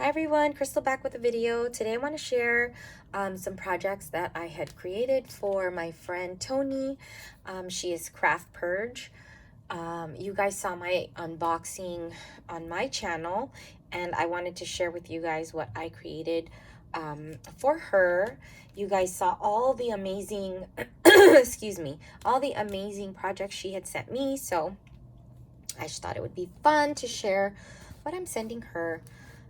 Hi everyone, Crystal back with a video. Today I want to share some projects that I had created for my friend Tony. She is Craft Purge. You guys saw my unboxing on my channel, and I wanted to share with you guys what I created for her. You guys saw all the amazing, excuse me, all the amazing projects she had sent me, so I just thought it would be fun to share what I'm sending her.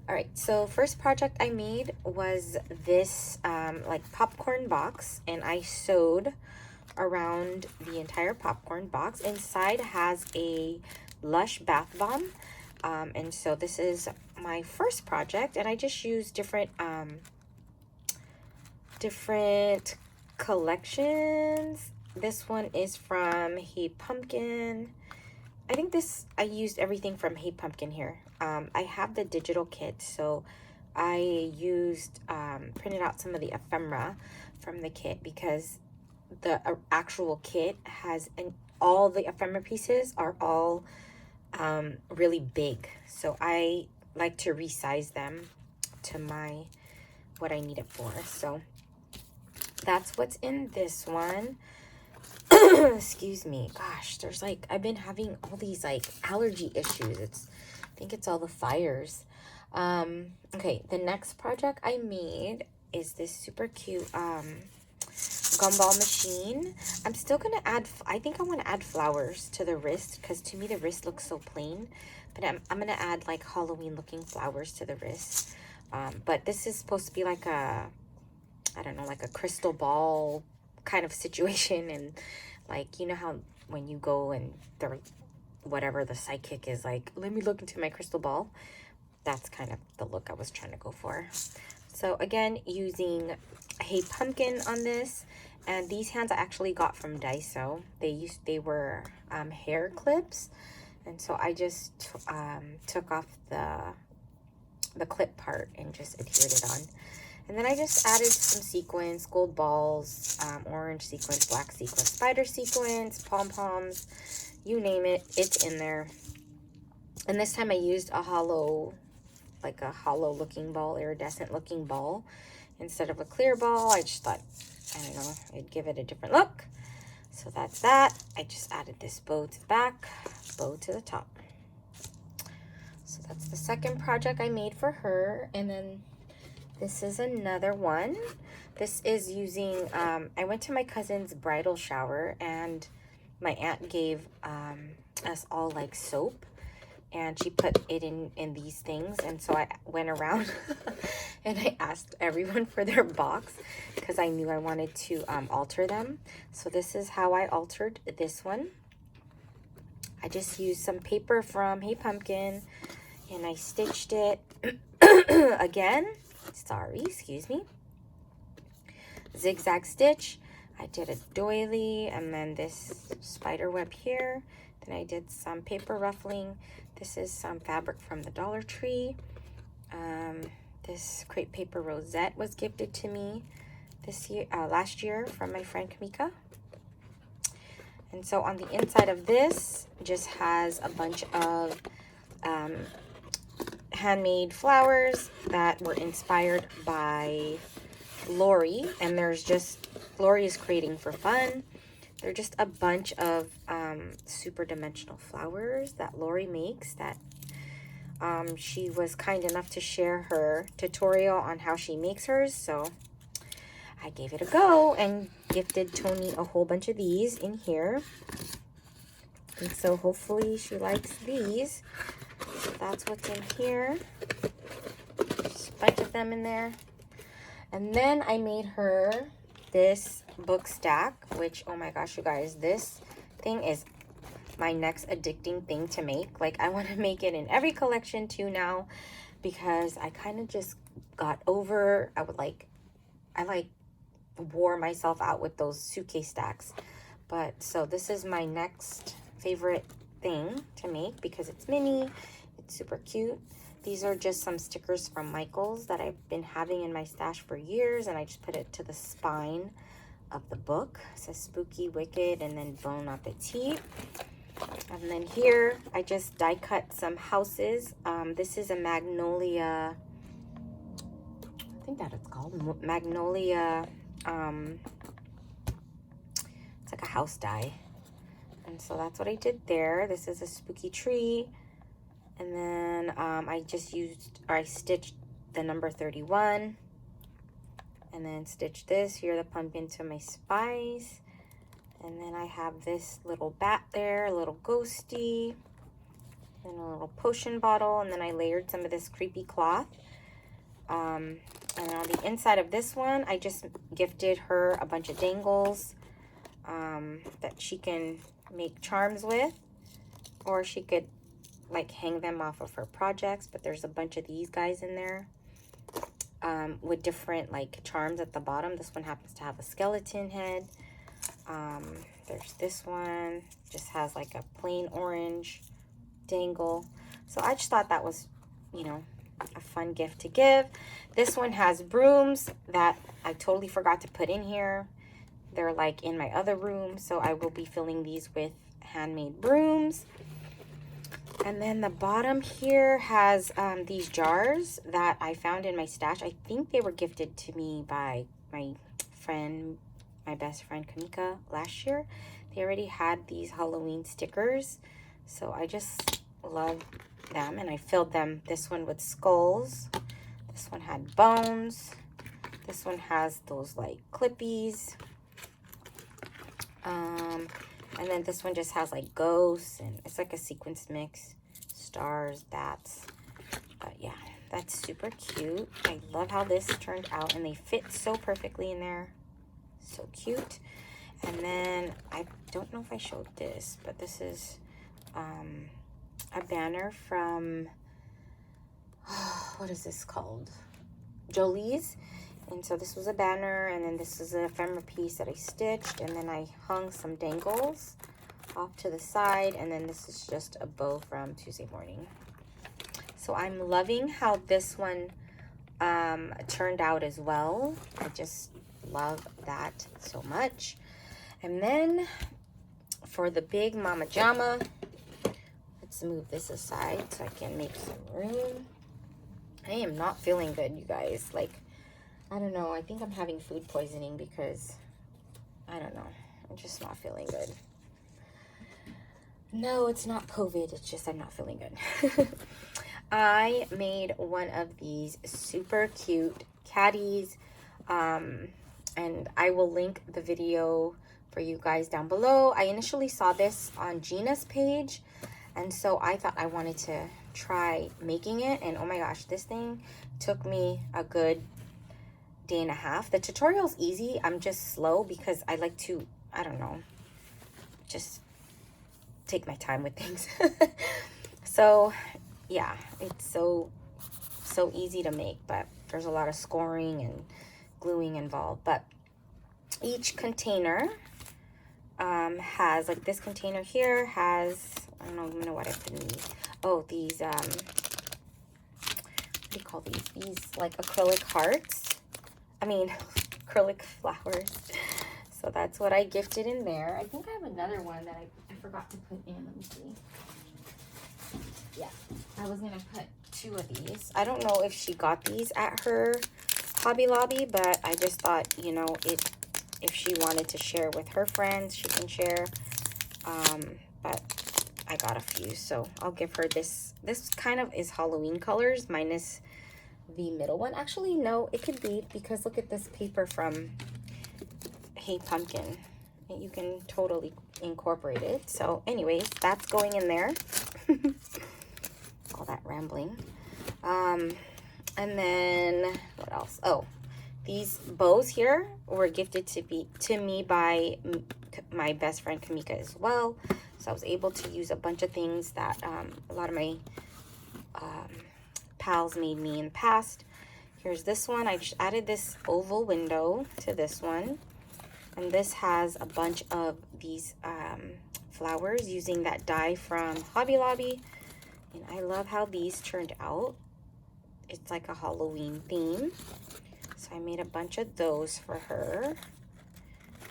All right, so first project I made was this like popcorn box, and I sewed around the entire popcorn box. Inside has a Lush bath bomb, and so this is my first project, and I just used different collections. This one is from Hey Pumpkin. I think I used everything from Hey Pumpkin here. I have the digital kit, so I used, printed out some of the ephemera from the kit because the actual kit has, all the ephemera pieces are all really big. So I like to resize them to what I need it for. So that's what's in this one. Excuse me. Gosh, there's like, I've been having all these like allergy issues. I think it's all the fires. Okay, the next project I made is this super cute gumball machine. I'm still gonna add, I think I want to add flowers to the wrist because to me the wrist looks so plain, but I'm gonna add like Halloween looking flowers to the wrist. But this is supposed to be like a, I don't know, like a crystal ball kind of situation, and like, you know how when you go and they're, whatever the psychic is like, let me look into my crystal ball. That's kind of the look I was trying to go for. So again, using Hey Pumpkin on this, and these hands I actually got from Daiso. They were hair clips, and so I just took off the clip part and just adhered it on. And then I just added some sequins, gold balls, orange sequins, black sequins, spider sequins, pom-poms, you name it, it's in there. And this time I used a hollow, like a hollow looking ball, iridescent looking ball, instead of a clear ball. I just thought, I don't know, it'd give it a different look. So that's that. I just added this bow to the back, bow to the top. So that's the second project I made for her. And then this is another one. This is using, I went to my cousin's bridal shower, and my aunt gave us all like soap, and she put it in these things. And so I went around and I asked everyone for their box because I knew I wanted to alter them. So this is how I altered this one. I just used some paper from Hey Pumpkin, and I stitched it again. Sorry, excuse me. Zigzag stitch. I did a doily, and then this spider web here. Then I did some paper ruffling. This is some fabric from the Dollar Tree. This crepe paper rosette was gifted to me last year from my friend Kamika. And so on the inside of this just has a bunch of handmade flowers that were inspired by Lori, and Lori is creating for fun. They're just a bunch of super dimensional flowers that Lori makes that she was kind enough to share her tutorial on how she makes hers, so I gave it a go and gifted Tony a whole bunch of these in here. And so hopefully she likes these. So that's what's in here. Just a bunch of them in there. And then I made her this book stack, which, oh my gosh, you guys, this thing is my next addicting thing to make. Like, I want to make it in every collection too now, because I kind of just got over, I wore myself out with those suitcase stacks. But so this is my next favorite thing to make because it's mini, it's super cute. These are just some stickers from Michael's that I've been having in my stash for years, and I just put it to the spine of the book. It says Spooky, Wicked, and then Bon Appetit. And then here, I just die cut some houses. This is a magnolia think that it's called Magnolia. It's like a house dye. And so that's what I did there. This is a spooky tree. And then I stitched the number 31. And then stitched this. Here, the pumpkin to my spice. And then I have this little bat there, a little ghosty. And a little potion bottle. And then I layered some of this creepy cloth. And on the inside of this one, I just gifted her a bunch of dangles that she can make charms with, or she could like hang them off of her projects. But there's a bunch of these guys in there with different like charms at the bottom. This one happens to have a skeleton head. There's this one, just has like a plain orange dangle. So I just thought that was, you know, a fun gift to give. This one has brooms that I totally forgot to put in here. They're like in my other room, so I will be filling these with handmade brooms. And then the bottom here has these jars that I found in my stash. I think they were gifted to me by my best friend Kamika last year. They already had these Halloween stickers, so I just love them, and I filled them. This one with skulls. This one had bones. This one has those like clippies. And then this one just has like ghosts, and it's like a sequence mix, stars, bats. But yeah, that's super cute. I love how this turned out, and they fit so perfectly in there. So cute. And then I don't know if I showed this, but this is a banner from what is this called? Jolie's. And so this was a banner, and then this is an ephemera piece that I stitched, and then I hung some dangles off to the side, and then this is just a bow from Tuesday Morning. So I'm loving how this one turned out as well. I just love that so much. And then for the big Mama Jama, let's move this aside so I can make some room. I am not feeling good, you guys. Like, I don't know. I think I'm having food poisoning because, I don't know. I'm just not feeling good. No, it's not COVID. It's just I'm not feeling good. I made one of these super cute caddies. And I will link the video for you guys down below. I initially saw this on Gina's page, and so I thought I wanted to try making it. And oh my gosh, this thing took me a good day and a half. The tutorial's easy. I'm just slow because I like to, I don't know, just take my time with things. So yeah, it's so easy to make, but there's a lot of scoring and gluing involved. But each container has, like this container here has, I don't know what I put in these. Oh, these what do you call these? These like acrylic hearts. I mean, acrylic flowers. So that's what I gifted in there. I think I have another one that I forgot to put in. Let me see. Yeah, I was going to put 2 of these. I don't know if she got these at her Hobby Lobby, but I just thought, you know, if she wanted to share with her friends, she can share. But I got a few, so I'll give her this. This kind of is Halloween colors minus the middle one. Actually, no, it could be, because look at this paper from Hey Pumpkin. You can totally incorporate it. So anyways, that's going in there. All that rambling. And then what else? Oh, these bows here were gifted to me by my best friend Kamika as well. So I was able to use a bunch of things that a lot of my pals made me in the past. Here's this one. I just added this oval window to this one. And this has a bunch of these flowers using that dye from Hobby Lobby. And I love how these turned out. It's like a Halloween theme. So I made a bunch of those for her.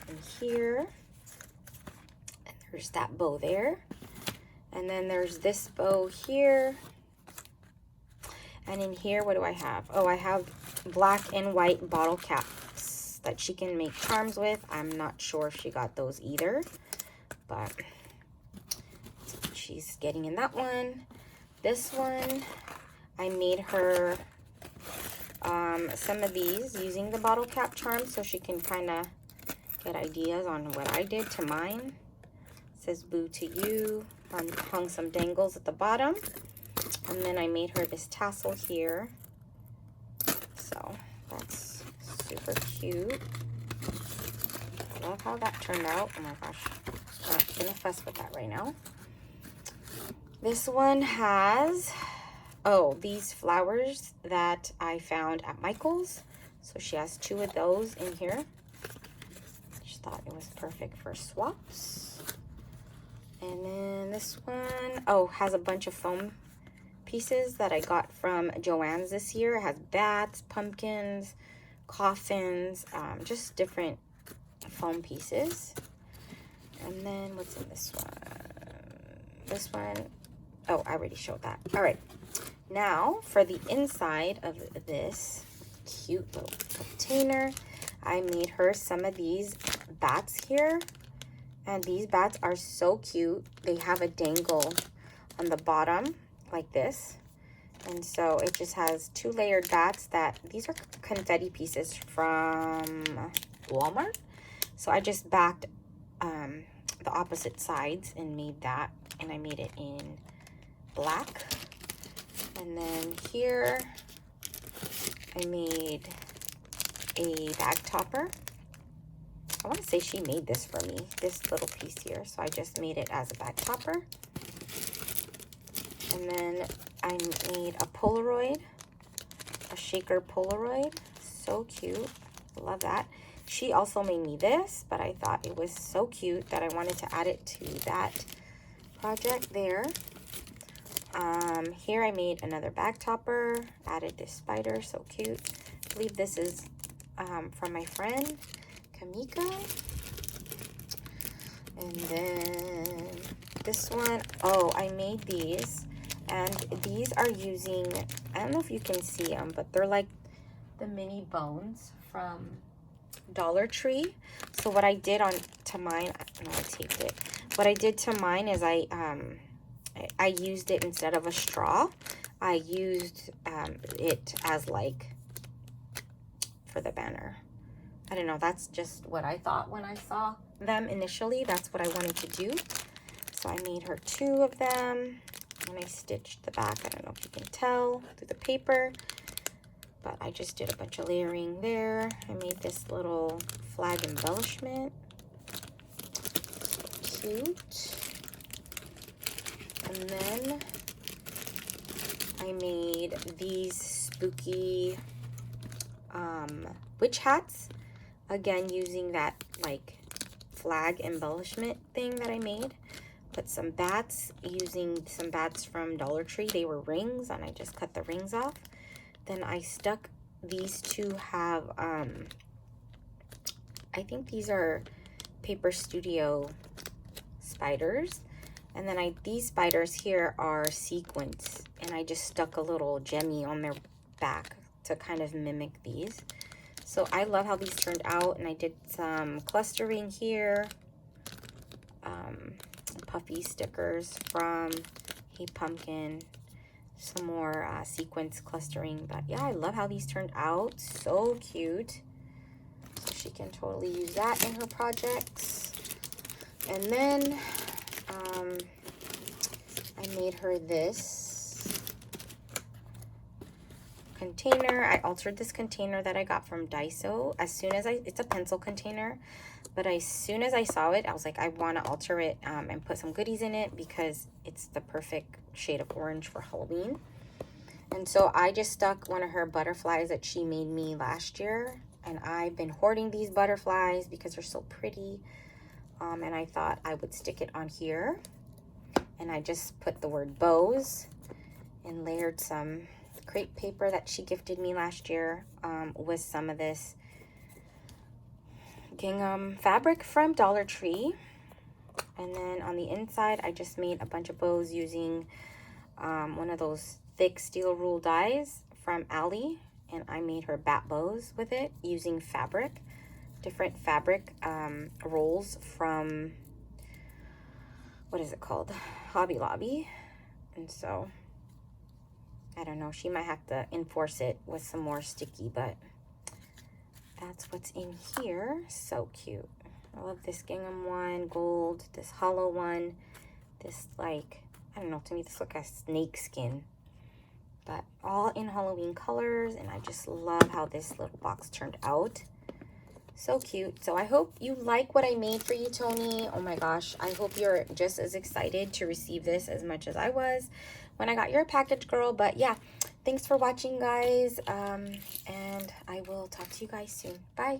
And here. And there's that bow there. And then there's this bow here. And in here, what do I have? Oh, I have black and white bottle caps that she can make charms with. I'm not sure if she got those either, but she's getting in that one. This one, I made her some of these using the bottle cap charms so she can kind of get ideas on what I did to mine. It says boo to you. Hung some dangles at the bottom. And then I made her this tassel here. So that's super cute. I love how that turned out. Oh my gosh. I'm not gonna fuss with that right now. This one has, oh, these flowers that I found at Michael's. So she has 2 of those in here. Just thought it was perfect for swaps. And then this one, oh, has a bunch of foam pieces that I got from Joann's this year. It has bats, pumpkins, coffins, just different foam pieces. And then what's in this one? This one, oh, I already showed that. All right, now for the inside of this cute little container, I made her some of these bats here. And these bats are so cute. They have a dangle on the bottom like this. And so it just has 2 layered bats that, these are confetti pieces from Walmart. So I just backed the opposite sides and made that. And I made it in black. And then here I made a bag topper. I want to say she made this for me, this little piece here. So I just made it as a bag topper. And then I made a Polaroid, a shaker Polaroid. So cute. Love that. She also made me this, but I thought it was so cute that I wanted to add it to that project there. Here I made another bag topper, added this spider, so cute. I believe this is from my friend Kamika. And then this one, oh, I made these, and these are using, I don't know if you can see them, but they're like the mini bones from Dollar Tree. So what I did to mine, no, I taped it. What I did to mine is I used it instead of a straw. I used it as like for the banner. I don't know, that's just what I thought when I saw them initially. That's what I wanted to do. So I made her 2 of them, and I stitched the back. I don't know if you can tell through the paper, but I just did a bunch of layering there. I made this little flag embellishment. So cute. And then I made these spooky witch hats. Again, using that like flag embellishment thing that I made. Put some bats, using some bats from Dollar Tree. They were rings, and I just cut the rings off. Then I stuck these 2 have, I think these are Paper Studio spiders. And then these spiders here are sequins, and I just stuck a little gemmy on their back to kind of mimic these. So I love how these turned out, and I did some clustering here, puffy stickers from Hey Pumpkin, some more sequence clustering. But yeah, I love how these turned out. So cute. So she can totally use that in her projects. And then I made her this container. I altered this container that I got from Daiso. As soon as it's a pencil container, but as soon as I saw it, I was like, I want to alter it and put some goodies in it because it's the perfect shade of orange for Halloween. And so I just stuck one of her butterflies that she made me last year, and I've been hoarding these butterflies because they're so pretty. And I thought I would stick it on here, and I just put the word bows and layered some crepe paper that she gifted me last year with some of this gingham fabric from Dollar Tree. And then on the inside, I just made a bunch of bows using one of those thick steel rule dies from Ally, and I made her bat bows with it using fabric, different fabric rolls from, what is it called, Hobby Lobby. And so I don't know, she might have to enforce it with some more sticky, but that's what's in here. So cute. I love this gingham one, gold, this hollow one, this, like, I don't know, to me this looks like a snake skin, but all in Halloween colors. And I just love how this little box turned out. So cute. So I hope you like what I made for you, Tony. Oh my gosh, I hope you're just as excited to receive this as much as I was when I got your package, girl. But yeah, thanks for watching, guys, and I will talk to you guys soon. Bye.